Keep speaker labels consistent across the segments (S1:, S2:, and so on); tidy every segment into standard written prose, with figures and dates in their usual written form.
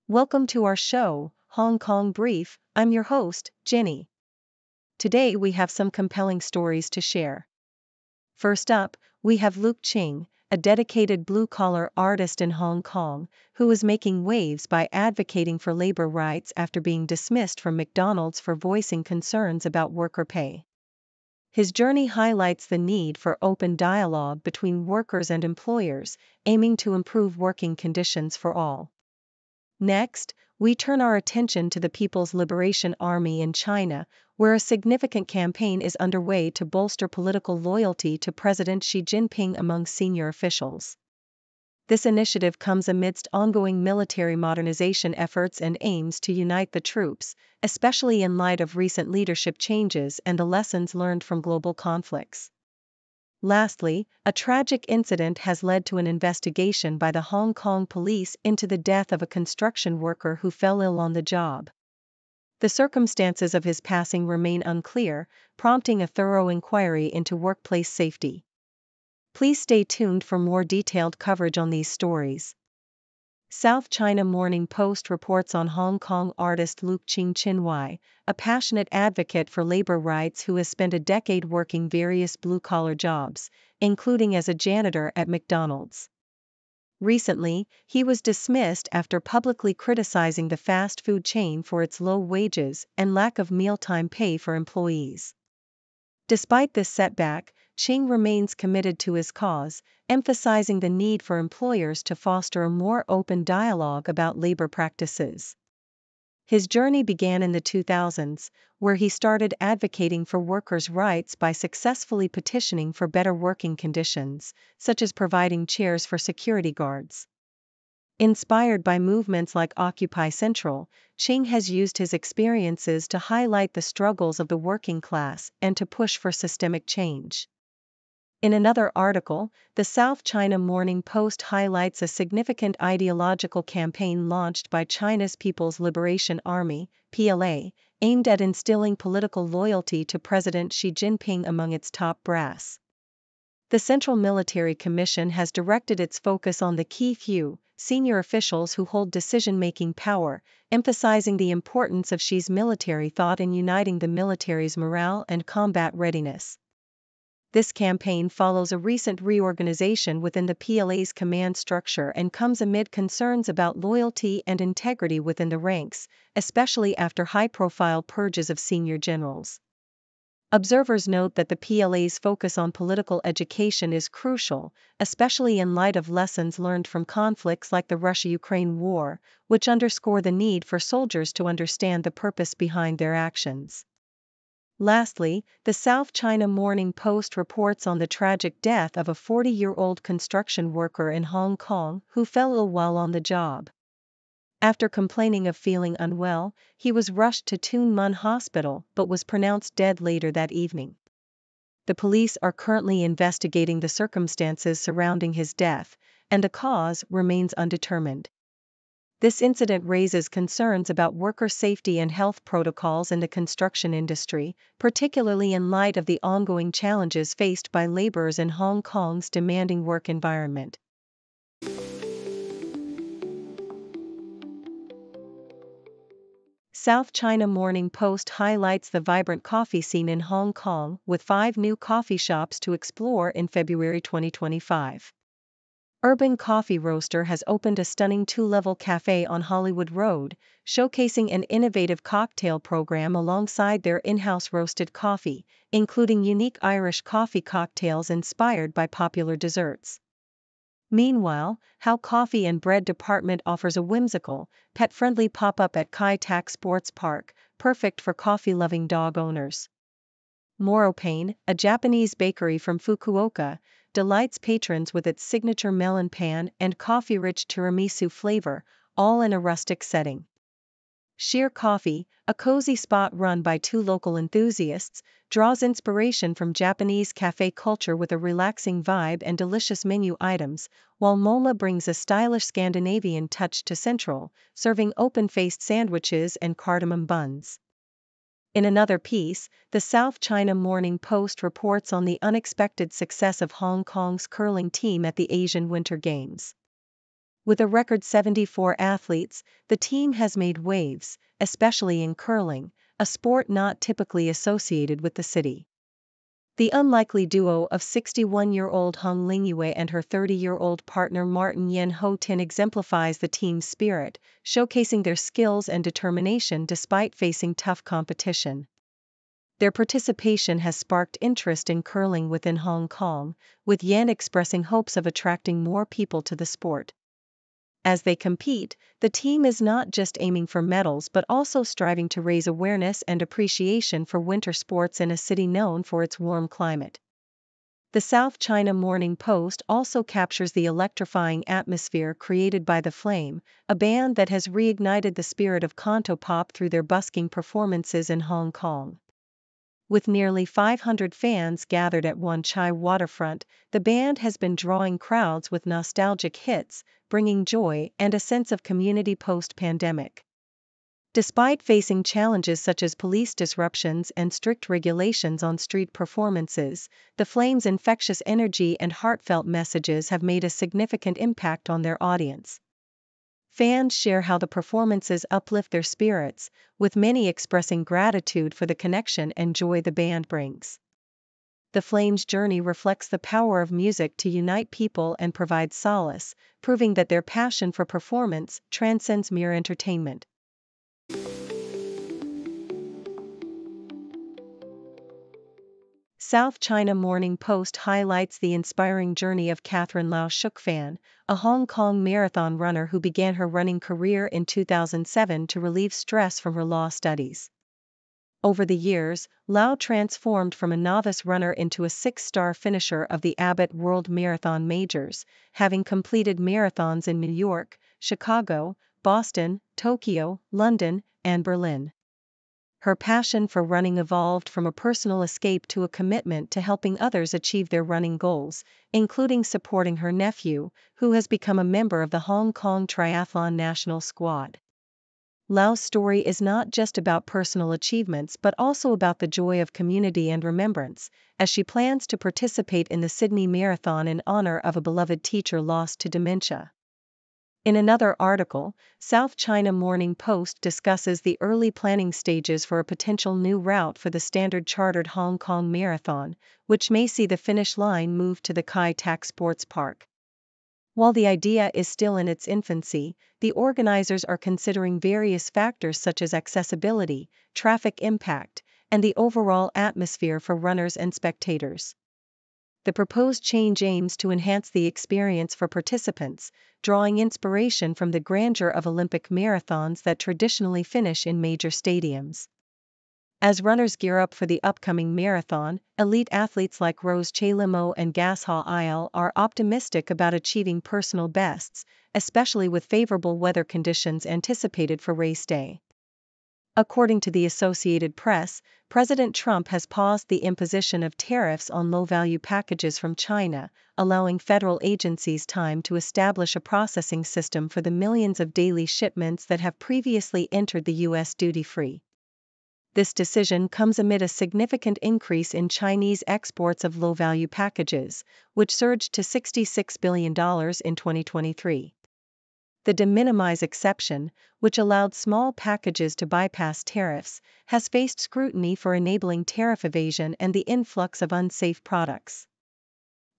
S1: Welcome to our show, Hong Kong Brief. I'm your host, Jenny. Today we have some compelling stories to share. First up, we have Luke Ching, a dedicated blue-collar artist in Hong Kong, who is making waves by advocating for labor rights after being dismissed from McDonald's for voicing concerns about worker pay. His journey highlights the need for open dialogue between workers and employers, aiming to improve working conditions for all. Next, we turn our attention to the People's Liberation Army in China, where a significant campaign is underway to bolster political loyalty to President Xi Jinping among senior officials. This initiative comes amidst ongoing military modernization efforts and aims to unite the troops, especially in light of recent leadership changes and the lessons learned from global conflicts. Lastly, a tragic incident has led to an investigation by the Hong Kong police into the death of a construction worker who fell ill on the job. The circumstances of his passing remain unclear, prompting a thorough inquiry into workplace safety. Please stay tuned for more detailed coverage on these stories. South China Morning Post reports on Hong Kong artist Luke Ching, a passionate advocate for labor rights who has spent a decade working various blue-collar jobs, including as a janitor at McDonald's. Recently, he was dismissed after publicly criticizing the fast food chain for its low wages and lack of mealtime pay for employees. Despite this setback, Ching remains committed to his cause, emphasizing the need for employers to foster a more open dialogue about labor practices. His journey began in the 2000s, where he started advocating for workers' rights by successfully petitioning for better working conditions, such as providing chairs for security guards. Inspired by movements like Occupy Central, Ching has used his experiences to highlight the struggles of the working class and to push for systemic change. In another article, the South China Morning Post highlights a significant ideological campaign launched by China's People's Liberation Army, PLA, aimed at instilling political loyalty to President Xi Jinping among its top brass. The Central Military Commission has directed its focus on the key few, senior officials who hold decision-making power, emphasizing the importance of Xi's military thought in uniting the military's morale and combat readiness. This campaign follows a recent reorganization within the PLA's command structure and comes amid concerns about loyalty and integrity within the ranks, especially after high-profile purges of senior generals. Observers note that the PLA's focus on political education is crucial, especially in light of lessons learned from conflicts like the Russia-Ukraine war, which underscore the need for soldiers to understand the purpose behind their actions. Lastly, the South China Morning Post reports on the tragic death of a 40-year-old construction worker in Hong Kong who fell ill while on the job. After complaining of feeling unwell, he was rushed to Tuen Mun Hospital but was pronounced dead later that evening. The police are currently investigating the circumstances surrounding his death, and the cause remains undetermined. This incident raises concerns about worker safety and health protocols in the construction industry, particularly in light of the ongoing challenges faced by laborers in Hong Kong's demanding work environment. South China Morning Post highlights the vibrant coffee scene in Hong Kong, with 5 new coffee shops to explore in February 2025. Urban Coffee Roaster has opened a stunning 2-level cafe on Hollywood Road, showcasing an innovative cocktail program alongside their in-house roasted coffee, including unique Irish coffee cocktails inspired by popular desserts. Meanwhile, How Coffee and Bread Department offers a whimsical, pet-friendly pop-up at Kai Tak Sports Park, perfect for coffee-loving dog owners. Moropain, a Japanese bakery from Fukuoka, delights patrons with its signature melon pan and coffee-rich tiramisu flavor, all in a rustic setting. Sheer Coffee, a cozy spot run by 2 local enthusiasts, draws inspiration from Japanese cafe culture with a relaxing vibe and delicious menu items, while Mola brings a stylish Scandinavian touch to Central, serving open-faced sandwiches and cardamom buns. In another piece, the South China Morning Post reports on the unexpected success of Hong Kong's curling team at the Asian Winter Games. With a record 74 athletes, the team has made waves, especially in curling, a sport not typically associated with the city. The unlikely duo of 61-year-old Hong Lingyue and her 30-year-old partner Martin Yen Ho Tin exemplifies the team's spirit, showcasing their skills and determination despite facing tough competition. Their participation has sparked interest in curling within Hong Kong, with Yen expressing hopes of attracting more people to the sport. As they compete, the team is not just aiming for medals but also striving to raise awareness and appreciation for winter sports in a city known for its warm climate. The South China Morning Post also captures the electrifying atmosphere created by The Flame, a band that has reignited the spirit of Cantopop through their busking performances in Hong Kong. With nearly 500 fans gathered at Wan Chai waterfront, the band has been drawing crowds with nostalgic hits, bringing joy and a sense of community post-pandemic. Despite facing challenges such as police disruptions and strict regulations on street performances, the Flames' infectious energy and heartfelt messages have made a significant impact on their audience. Fans share how the performances uplift their spirits, with many expressing gratitude for the connection and joy the band brings. The Flames' journey reflects the power of music to unite people and provide solace, proving that their passion for performance transcends mere entertainment. South China Morning Post highlights the inspiring journey of Catherine Lau Shukfan, a Hong Kong marathon runner who began her running career in 2007 to relieve stress from her law studies. Over the years, Lau transformed from a novice runner into a six-star finisher of the Abbott World Marathon Majors, having completed marathons in New York, Chicago, Boston, Tokyo, London, and Berlin. Her passion for running evolved from a personal escape to a commitment to helping others achieve their running goals, including supporting her nephew, who has become a member of the Hong Kong Triathlon National Squad. Lau's story is not just about personal achievements but also about the joy of community and remembrance, as she plans to participate in the Sydney Marathon in honor of a beloved teacher lost to dementia. In another article, South China Morning Post discusses the early planning stages for a potential new route for the Standard Chartered Hong Kong Marathon, which may see the finish line moved to the Kai Tak Sports Park. While the idea is still in its infancy, the organizers are considering various factors such as accessibility, traffic impact, and the overall atmosphere for runners and spectators. The proposed change aims to enhance the experience for participants, drawing inspiration from the grandeur of Olympic marathons that traditionally finish in major stadiums. As runners gear up for the upcoming marathon, elite athletes like Rose Chalimo and Gasha Il are optimistic about achieving personal bests, especially with favorable weather conditions anticipated for race day. According to the Associated Press, President Trump has paused the imposition of tariffs on low-value packages from China, allowing federal agencies time to establish a processing system for the millions of daily shipments that have previously entered the U.S. duty-free. This decision comes amid a significant increase in Chinese exports of low-value packages, which surged to $66 billion in 2023. The de minimis exception, which allowed small packages to bypass tariffs, has faced scrutiny for enabling tariff evasion and the influx of unsafe products.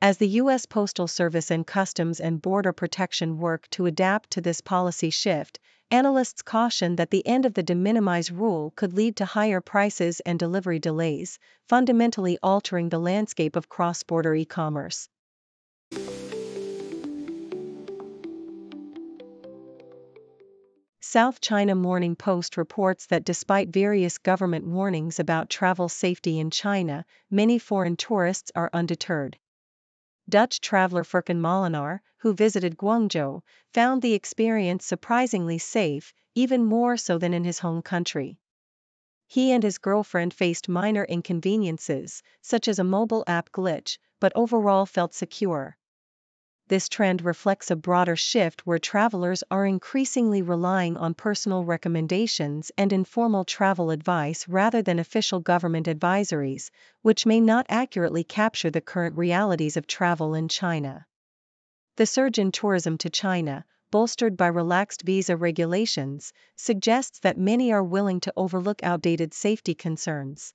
S1: As the U.S. Postal Service and Customs and Border Protection work to adapt to this policy shift, analysts caution that the end of the de minimis rule could lead to higher prices and delivery delays, fundamentally altering the landscape of cross-border e-commerce. South China Morning Post reports that despite various government warnings about travel safety in China, many foreign tourists are undeterred. Dutch traveler Furkan Molenaar, who visited Guangzhou, found the experience surprisingly safe, even more so than in his home country. He and his girlfriend faced minor inconveniences, such as a mobile app glitch, but overall felt secure. This trend reflects a broader shift where travelers are increasingly relying on personal recommendations and informal travel advice rather than official government advisories, which may not accurately capture the current realities of travel in China. The surge in tourism to China, bolstered by relaxed visa regulations, suggests that many are willing to overlook outdated safety concerns.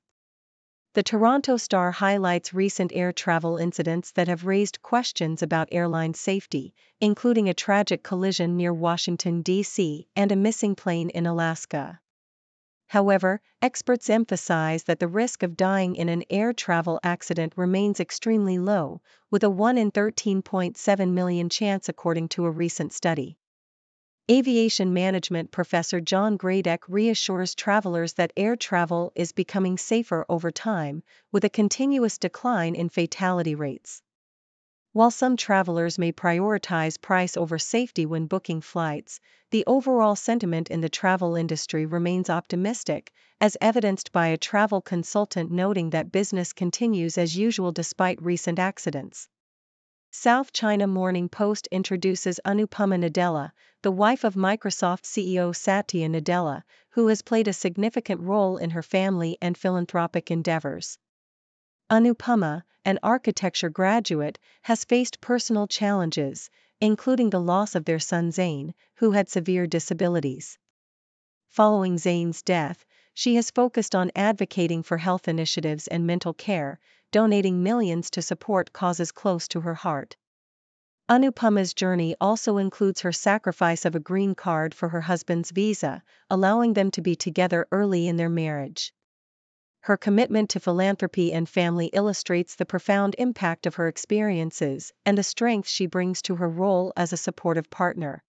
S1: The Toronto Star highlights recent air travel incidents that have raised questions about airline safety, including a tragic collision near Washington, D.C., and a missing plane in Alaska. However, experts emphasize that the risk of dying in an air travel accident remains extremely low, with a 1 in 13.7 million chance according to a recent study. Aviation management professor John Gradek reassures travelers that air travel is becoming safer over time, with a continuous decline in fatality rates. While some travelers may prioritize price over safety when booking flights, the overall sentiment in the travel industry remains optimistic, as evidenced by a travel consultant noting that business continues as usual despite recent accidents. South China Morning Post introduces Anupama Nadella, the wife of Microsoft CEO Satya Nadella, who has played a significant role in her family and philanthropic endeavors. Anupama, an architecture graduate, has faced personal challenges, including the loss of their son Zain, who had severe disabilities. Following Zain's death, she has focused on advocating for health initiatives and mental care, donating millions to support causes close to her heart. Anupama's journey also includes her sacrifice of a green card for her husband's visa, allowing them to be together early in their marriage. Her commitment to philanthropy and family illustrates the profound impact of her experiences and the strength she brings to her role as a supportive partner.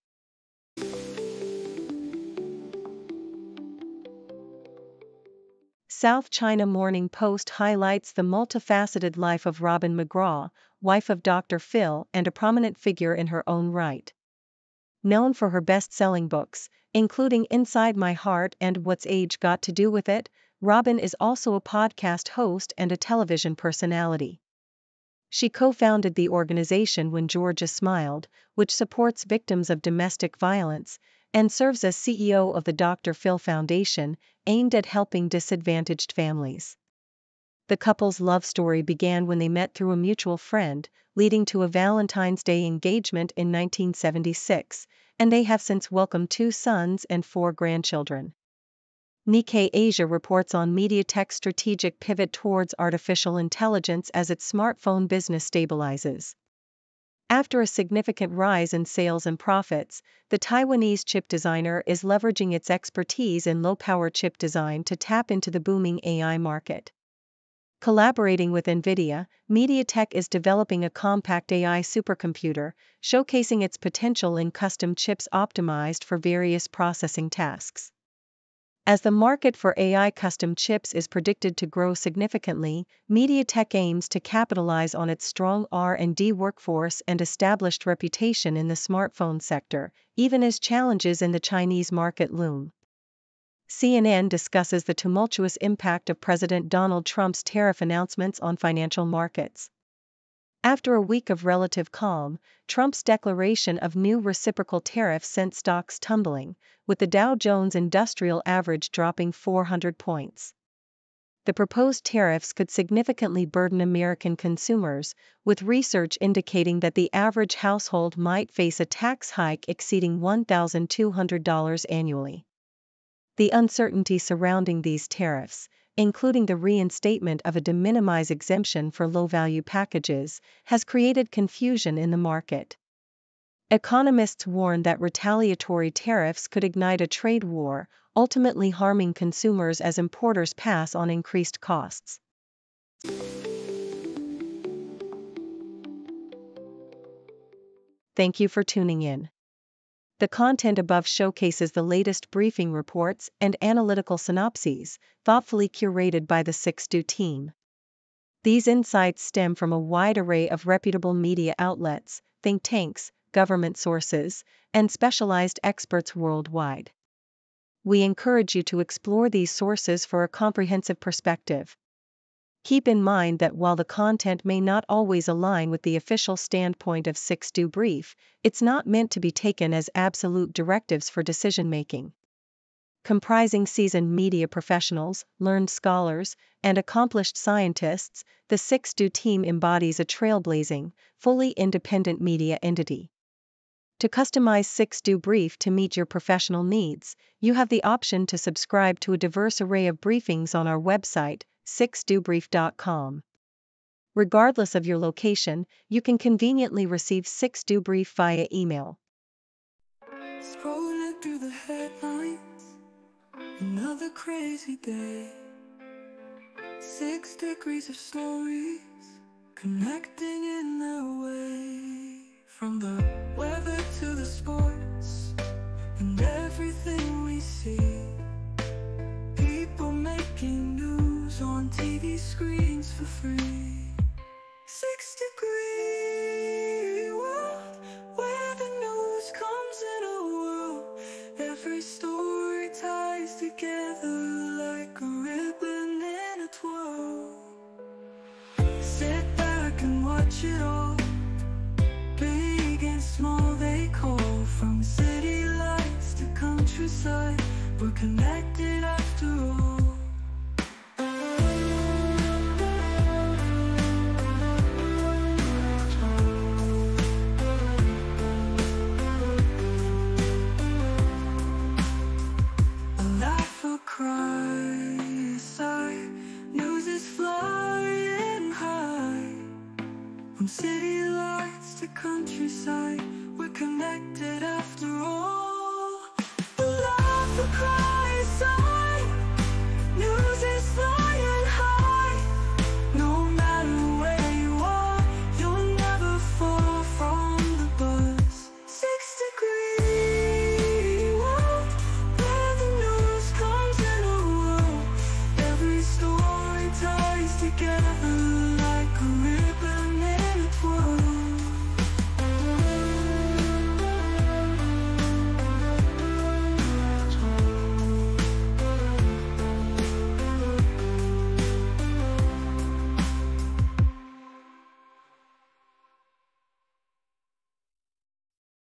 S1: South China Morning Post highlights the multifaceted life of Robin McGraw, wife of Dr. Phil and a prominent figure in her own right. Known for her best-selling books, including Inside My Heart and What's Age Got to Do with It, Robin is also a podcast host and a television personality. She co-founded the organization When Georgia Smiled, which supports victims of domestic violence, and serves as CEO of the Dr. Phil Foundation, aimed at helping disadvantaged families. The couple's love story began when they met through a mutual friend, leading to a Valentine's Day engagement in 1976, and they have since welcomed 2 sons and 4 grandchildren. Nikkei Asia reports on MediaTek's strategic pivot towards artificial intelligence as its smartphone business stabilizes. After a significant rise in sales and profits, the Taiwanese chip designer is leveraging its expertise in low-power chip design to tap into the booming AI market. Collaborating with NVIDIA, MediaTek is developing a compact AI supercomputer, showcasing its potential in custom chips optimized for various processing tasks. As the market for AI custom chips is predicted to grow significantly, MediaTek aims to capitalize on its strong R&D workforce and established reputation in the smartphone sector, even as challenges in the Chinese market loom. CNN discusses the tumultuous impact of President Donald Trump's tariff announcements on financial markets. After a week of relative calm, Trump's declaration of new reciprocal tariffs sent stocks tumbling, with the Dow Jones Industrial Average dropping 400 points. The proposed tariffs could significantly burden American consumers, with research indicating that the average household might face a tax hike exceeding $1,200 annually. The uncertainty surrounding these tariffs, including the reinstatement of a de minimis exemption for low-value packages, has created confusion in the market. Economists warn that retaliatory tariffs could ignite a trade war, ultimately harming consumers as importers pass on increased costs. Thank you for tuning in. The content above showcases the latest briefing reports and analytical synopses, thoughtfully curated by the 6Do team. These insights stem from a wide array of reputable media outlets, think tanks, government sources, and specialized experts worldwide. We encourage you to explore these sources for a comprehensive perspective. Keep in mind that while the content may not always align with the official standpoint of 6Do Brief, it's not meant to be taken as absolute directives for decision-making. Comprising seasoned media professionals, learned scholars, and accomplished scientists, the 6Do team embodies a trailblazing, fully independent media entity. To customize 6Do Brief to meet your professional needs, you have the option to subscribe to a diverse array of briefings on our website, 6dobrief.com. Regardless of your location, you can conveniently receive 6Do Brief via email.
S2: Scrolling through the headlines, another crazy day. 6 degrees of stories, connecting in their way. From the weather to the sports, and everything we see. People making news on TV screens for free.